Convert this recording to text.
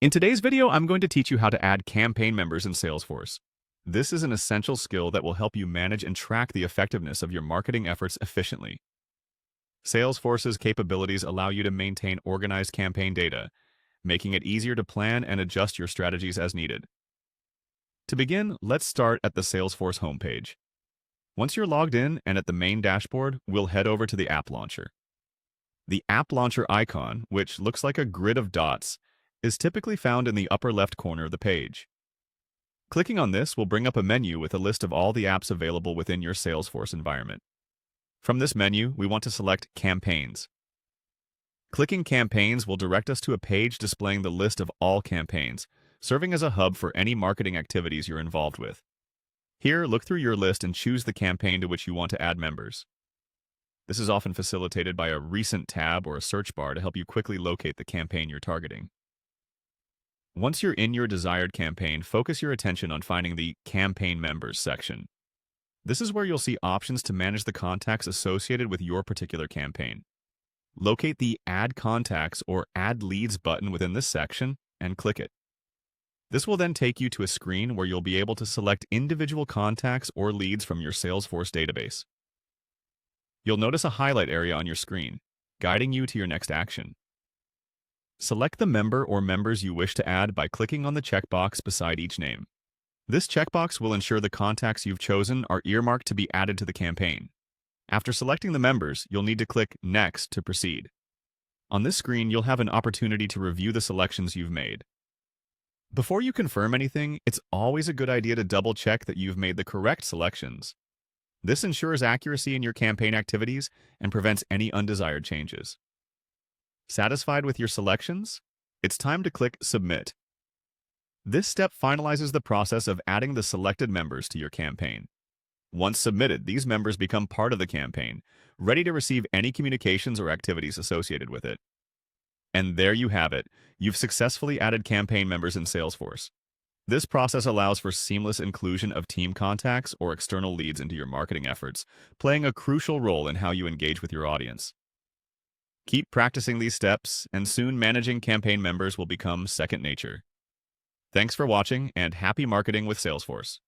In today's video, I'm going to teach you how to add campaign members in Salesforce. This is an essential skill that will help you manage and track the effectiveness of your marketing efforts efficiently. Salesforce's capabilities allow you to maintain organized campaign data, making it easier to plan and adjust your strategies as needed. To begin, let's start at the Salesforce homepage. Once you're logged in and at the main dashboard, we'll head over to the App Launcher. The App Launcher icon, which looks like a grid of dots, is typically found in the upper left corner of the page. Clicking on this will bring up a menu with a list of all the apps available within your Salesforce environment. From this menu, we want to select Campaigns. Clicking Campaigns will direct us to a page displaying the list of all campaigns, serving as a hub for any marketing activities you're involved with. Here, look through your list and choose the campaign to which you want to add members. This is often facilitated by a Recent tab or a search bar to help you quickly locate the campaign you're targeting. Once you're in your desired campaign, focus your attention on finding the Campaign Members section. This is where you'll see options to manage the contacts associated with your particular campaign. Locate the Add Contacts or Add Leads button within this section and click it. This will then take you to a screen where you'll be able to select individual contacts or leads from your Salesforce database. You'll notice a highlight area on your screen, guiding you to your next action. Select the member or members you wish to add by clicking on the checkbox beside each name. This checkbox will ensure the contacts you've chosen are earmarked to be added to the campaign. After selecting the members, you'll need to click Next to proceed. On this screen, you'll have an opportunity to review the selections you've made. Before you confirm anything, it's always a good idea to double-check that you've made the correct selections. This ensures accuracy in your campaign activities and prevents any undesired changes. Satisfied with your selections? It's time to click Submit. This step finalizes the process of adding the selected members to your campaign. Once submitted, these members become part of the campaign, ready to receive any communications or activities associated with it. And there you have it. You've successfully added campaign members in Salesforce. This process allows for seamless inclusion of team contacts or external leads into your marketing efforts, playing a crucial role in how you engage with your audience. Keep practicing these steps, and soon managing campaign members will become second nature. Thanks for watching, and happy marketing with Salesforce.